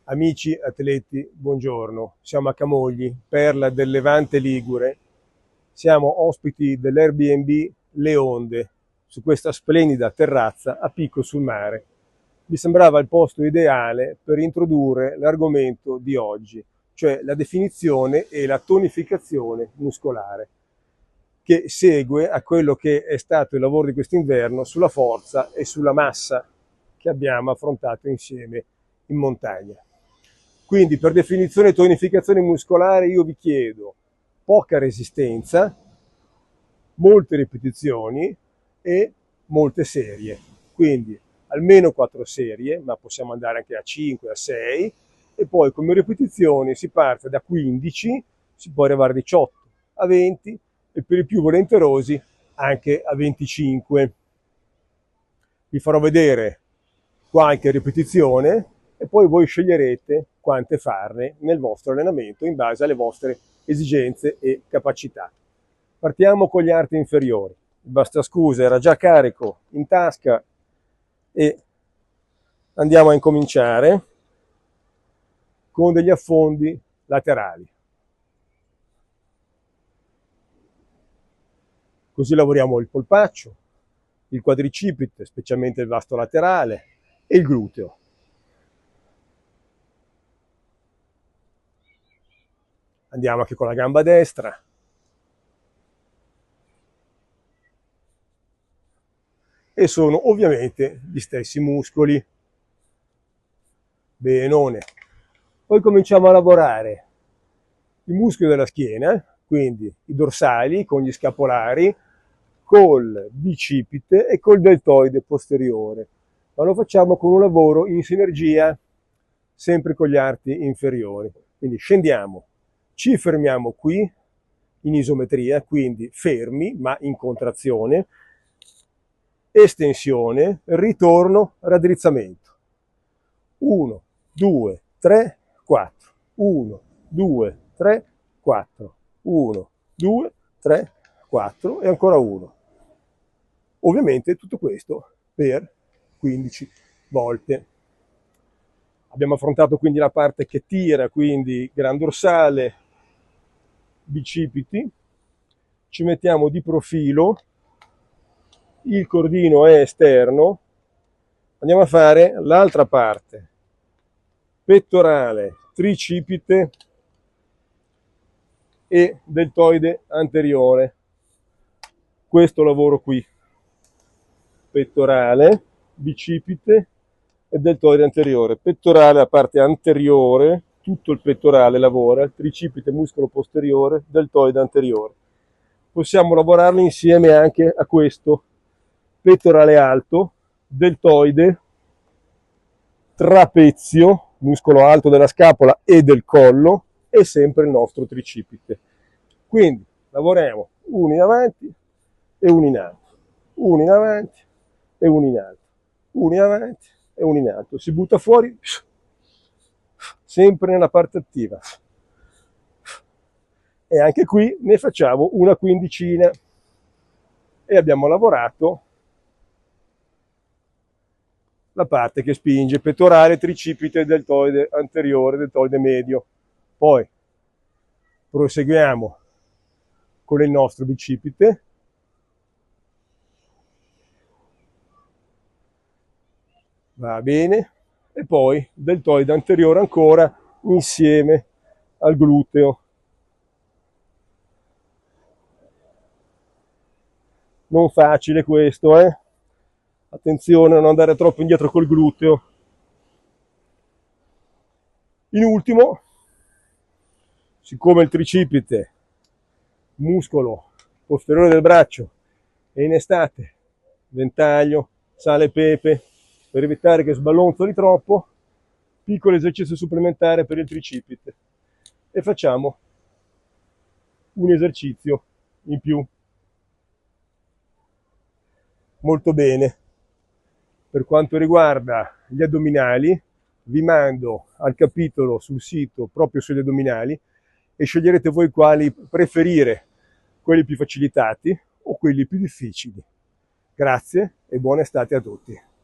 Amici atleti, buongiorno. Siamo a Camogli, perla del Levante Ligure. Siamo ospiti dell'Airbnb Le Onde, su questa splendida terrazza a picco sul mare. Mi sembrava il posto ideale per introdurre l'argomento di oggi, cioè la definizione e la tonificazione muscolare, che segue a quello che è stato il lavoro di quest'inverno sulla forza e sulla massa che abbiamo affrontato insieme in montagna. Quindi per definizione tonificazione muscolare io vi chiedo poca resistenza, molte ripetizioni e molte serie. Quindi almeno 4 serie, ma possiamo andare anche a 5, a 6, e poi come ripetizioni si parte da 15, si può arrivare a 18, a 20 e per i più volenterosi anche a 25. Vi farò vedere qualche ripetizione e poi voi sceglierete quante farne nel vostro allenamento in base alle vostre esigenze e capacità. Partiamo con gli arti inferiori. Il bastascusa era già carico in tasca e andiamo a incominciare con degli affondi laterali. Così lavoriamo il polpaccio, il quadricipite, specialmente il vasto laterale, e il gluteo. Andiamo anche con la gamba destra. E sono ovviamente gli stessi muscoli. Benone. Poi cominciamo a lavorare i muscoli della schiena, quindi i dorsali con gli scapolari, col bicipite e col deltoide posteriore. Ma lo facciamo con un lavoro in sinergia, sempre con gli arti inferiori. Quindi scendiamo, ci fermiamo qui in isometria, quindi fermi ma in contrazione, estensione, ritorno, raddrizzamento. 1, 2, 3, 4. 1, 2, 3, 4. 1, 2, 3, 4 e ancora 1. Ovviamente tutto questo per 15 volte. Abbiamo affrontato quindi la parte che tira, quindi gran dorsale, bicipiti. Ci mettiamo di profilo, il cordino è esterno. Andiamo a fare l'altra parte, pettorale, tricipite e deltoide anteriore. Questo lavoro qui, pettorale, bicipite e deltoide anteriore. Pettorale, la parte anteriore, tutto il pettorale lavora, tricipite, muscolo posteriore, deltoide anteriore. Possiamo lavorarli insieme anche a questo, pettorale alto, deltoide, trapezio, muscolo alto della scapola e del collo, e sempre il nostro tricipite. Quindi lavoriamo uno in avanti e uno in alto, uno in avanti e uno in alto, uno in avanti e uno in alto. Si butta fuori sempre nella parte attiva. E anche qui ne facciamo una quindicina e abbiamo lavorato la parte che spinge, pettorale, tricipite, deltoide anteriore, deltoide medio. Poi proseguiamo con il nostro bicipite. Va bene. E poi deltoide anteriore ancora insieme al gluteo. Non facile questo, eh? Attenzione a non andare troppo indietro col gluteo. In ultimo, siccome il tricipite, muscolo posteriore del braccio, è in estate, ventaglio, sale e pepe, per evitare che sballonzoli troppo, piccolo esercizio supplementare per il tricipite. E facciamo un esercizio in più. Molto bene. Per quanto riguarda gli addominali, vi mando al capitolo sul sito proprio sugli addominali e sceglierete voi quali preferire, quelli più facilitati o quelli più difficili. Grazie e buona estate a tutti.